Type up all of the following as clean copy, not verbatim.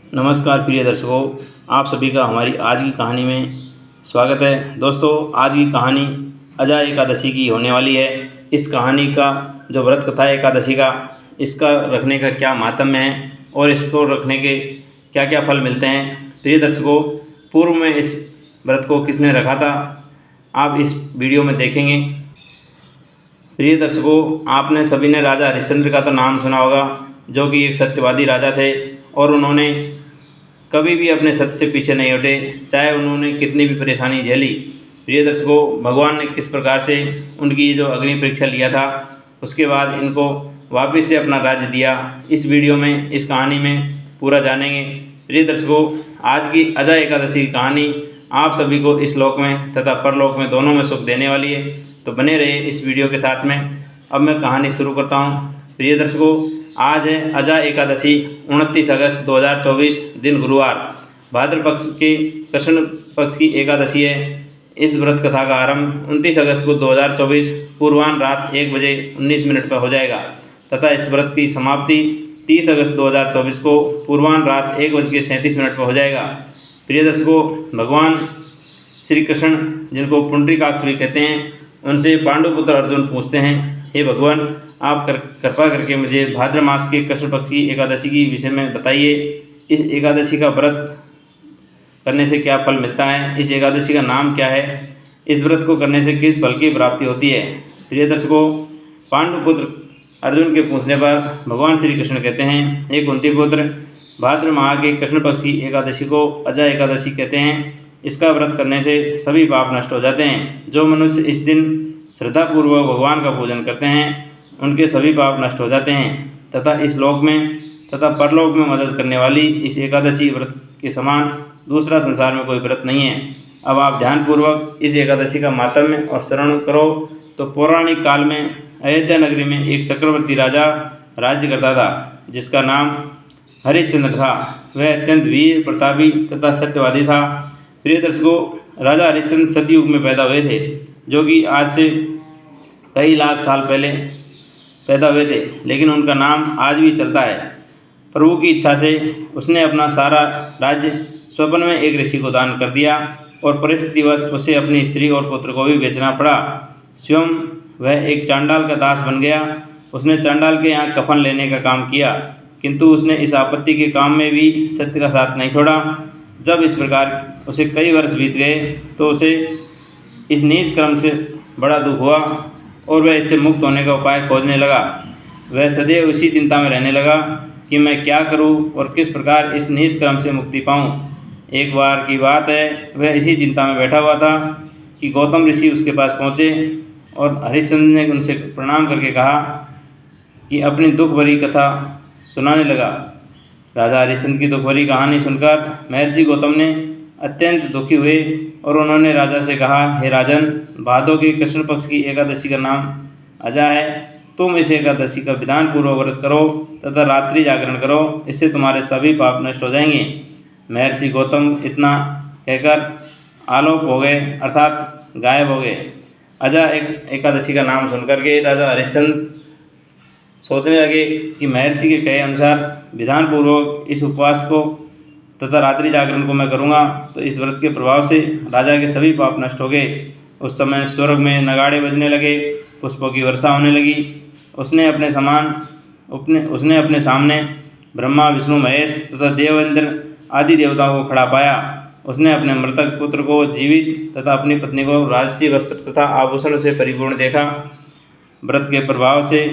नमस्कार प्रिय दर्शकों, आप सभी का हमारी आज की कहानी में स्वागत है। दोस्तों, आज की कहानी अजा एकादशी की होने वाली है। इस कहानी का जो व्रत कथा है एकादशी का, इसका रखने का क्या माहात्म्य है और इसको रखने के क्या क्या फल मिलते हैं। प्रिय दर्शकों, पूर्व में इस व्रत को किसने रखा था, आप इस वीडियो में देखेंगे। प्रिय दर्शकों, आपने सभी ने राजा हरिश्चंद्र का तो नाम सुना होगा, जो कि एक सत्यवादी राजा थे और उन्होंने कभी भी अपने सत्य से पीछे नहीं हटे, चाहे उन्होंने कितनी भी परेशानी झेली। प्रिय दर्शकों, भगवान ने किस प्रकार से उनकी जो अग्नि परीक्षा लिया था, उसके बाद इनको वापस से अपना राज्य दिया, इस वीडियो में इस कहानी में पूरा जानेंगे। प्रिय दर्शकों, आज की अजा एकादशी की कहानी आप सभी को इस लोक में तथा परलोक में दोनों में सुख देने वाली है, तो बने रहे इस वीडियो के साथ में। अब मैं कहानी शुरू करता हूँ। प्रिय दर्शकों, आज है अजा एकादशी, 29 अगस्त 2024, दिन गुरुवार, भाद्र पक्ष के कृष्ण पक्ष की एकादशी है। इस व्रत कथा का आरंभ 29 अगस्त को 2024 पूर्वाह्न रात 1:19 पर हो जाएगा तथा इस व्रत की समाप्ति 30 अगस्त 2024 को पूर्वाह्न रात 1:37 पर हो जाएगा। प्रिय दर्शकों, भगवान श्री कृष्ण, जिनको पुंडरीकाक्ष भी कहते हैं, उनसे पांडुपुत्र अर्जुन पूछते हैं, हे भगवान, आप कृपा करके मुझे भाद्र मास के कृष्ण पक्ष की एकादशी की विषय में बताइए। इस एकादशी का व्रत करने से क्या फल मिलता है, इस एकादशी का नाम क्या है, इस व्रत को करने से किस फल की प्राप्ति होती है। प्रिय दर्शकों, पांडुपुत्र अर्जुन के पूछने पर भगवान श्री कृष्ण कहते हैं, हे कुंती पुत्र, भाद्र माह के कृष्ण पक्ष की एकादशी को अजा एकादशी कहते हैं। इसका व्रत करने से सभी पाप नष्ट हो जाते हैं। जो मनुष्य इस दिन श्रद्धापूर्वक भगवान का पूजन करते हैं, उनके सभी पाप नष्ट हो जाते हैं तथा इस लोक में तथा परलोक में मदद करने वाली इस एकादशी व्रत के समान दूसरा संसार में कोई व्रत नहीं है। अब आप ध्यानपूर्वक इस एकादशी का माहात्म्य और श्रवण करो। तो पौराणिक काल में अयोध्या नगरी में एक चक्रवर्ती राजा राज्य करता था, जिसका नाम हरिश्चंद्र था। वह अत्यंत वीर प्रतापी तथा सत्यवादी था। प्रिय दर्शकों, राजा हरिश्चंद्र सतयुग में पैदा हुए थे, जो कि आज से कई लाख साल पहले पैदा हुए थे, लेकिन उनका नाम आज भी चलता है। प्रभु की इच्छा से उसने अपना सारा राज्य स्वप्न में एक ऋषि को दान कर दिया और परिस्थितिवश उसे अपनी स्त्री और पुत्र को भी बेचना पड़ा। स्वयं वह एक चांडाल का दास बन गया। उसने चांडाल के यहाँ कफन लेने का काम किया, किंतु उसने इस आपत्ति के काम में भी सत्य का साथ नहीं छोड़ा। जब इस प्रकार उसे कई वर्ष बीत गए तो उसे इस नीच कर्म से बड़ा दुख हुआ और वह इससे मुक्त होने का उपाय खोजने लगा। वह सदैव इसी चिंता में रहने लगा कि मैं क्या करूं और किस प्रकार इस नीच कर्म से मुक्ति पाऊं। एक बार की बात है, वह इसी चिंता में बैठा हुआ था कि गौतम ऋषि उसके पास पहुँचे और हरिश्चंद्र ने उनसे प्रणाम करके कहा कि अपनी दुख भरी कथा सुनाने लगा। राजा हरिश्चंद्र की दुख भरी कहानी सुनकर महर्षि गौतम ने अत्यंत दुखी हुए और उन्होंने राजा से कहा, हे राजन, भादों के कृष्ण पक्ष की एकादशी का नाम अजा है। तुम इस एकादशी का विधान पूर्वक व्रत करो तथा रात्रि जागरण करो, इससे तुम्हारे सभी पाप नष्ट हो जाएंगे। महर्षि गौतम इतना कहकर आलोप हो गए, अर्थात गायब हो गए। अजा एकादशी का नाम सुनकर के राजा हरिश्चंद्र सोचने लगे कि महर्षि के कहे अनुसार विधान पूर्वक इस उपवास को तथा रात्रि जागरण को मैं करूँगा तो इस व्रत के प्रभाव से राजा के सभी पाप नष्ट हो गए। उस समय स्वर्ग में नगाड़े बजने लगे, पुष्पों की वर्षा होने लगी। उसने अपने सामने ब्रह्मा, विष्णु, महेश तथा देवेंद्र आदि देवताओं को खड़ा पाया। उसने अपने मृतक पुत्र को जीवित तथा अपनी पत्नी को राजसी वस्त्र तथा आभूषण से परिपूर्ण देखा। व्रत के प्रभाव से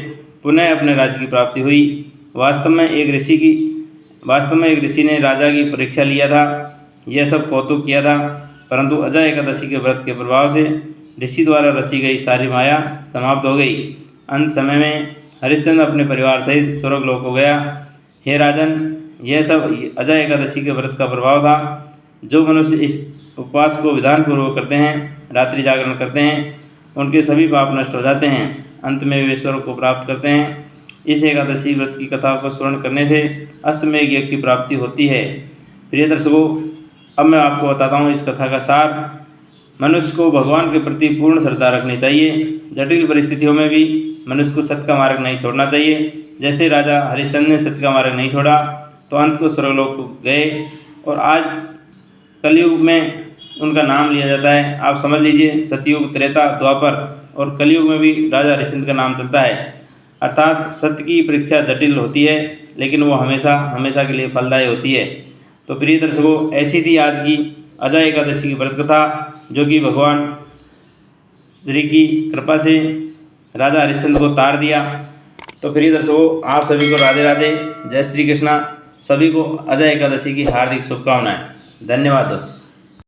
पुनः अपने राज्य की प्राप्ति हुई। वास्तव में एक ऋषि ने राजा की परीक्षा लिया था। यह सब कौतुक किया था, परंतु अजा एकादशी के व्रत के प्रभाव से ऋषि द्वारा रची गई सारी माया समाप्त हो गई। अंत समय में हरिश्चंद्र अपने परिवार सहित स्वर्गलोक हो गया। हे राजन, यह सब अजा एकादशी के व्रत का प्रभाव था। जो मनुष्य इस उपवास को विधानपूर्वक करते हैं, रात्रि जागरण करते हैं, उनके सभी पाप नष्ट हो जाते हैं। अंत में वे स्वर्ग को प्राप्त करते हैं। इस एकादशी व्रत की कथा को स्मरण करने से अश्वमेध यज्ञ की प्राप्ति होती है। प्रिय दर्शकों, अब मैं आपको बताता हूँ इस कथा का सार। मनुष्य को भगवान के प्रति पूर्ण श्रद्धा रखनी चाहिए। जटिल परिस्थितियों में भी मनुष्य को सत्य का मार्ग नहीं छोड़ना चाहिए। जैसे राजा हरिश्चंद्र ने सत्य का मार्ग नहीं छोड़ा, तो अंत को स्वर्गलोक गए और आज कलयुग में उनका नाम लिया जाता है। आप समझ लीजिए, सतयुग, त्रेता, द्वापर और कलयुग में भी राजा हरिश्चंद्र का नाम चलता है। अर्थात सत्य की परीक्षा जटिल होती है, लेकिन वो हमेशा हमेशा के लिए फलदायी होती है। तो प्रिय दर्शकों, ऐसी थी आज की अजय एकादशी की व्रत कथा, जो कि भगवान श्री की कृपा से राजा हरिश्चंद्र को तार दिया। तो प्रिय दर्शकों, आप सभी को राधे राधे, जय श्री कृष्णा। सभी को अजय एकादशी की हार्दिक शुभकामनाएं। धन्यवाद दोस्तों।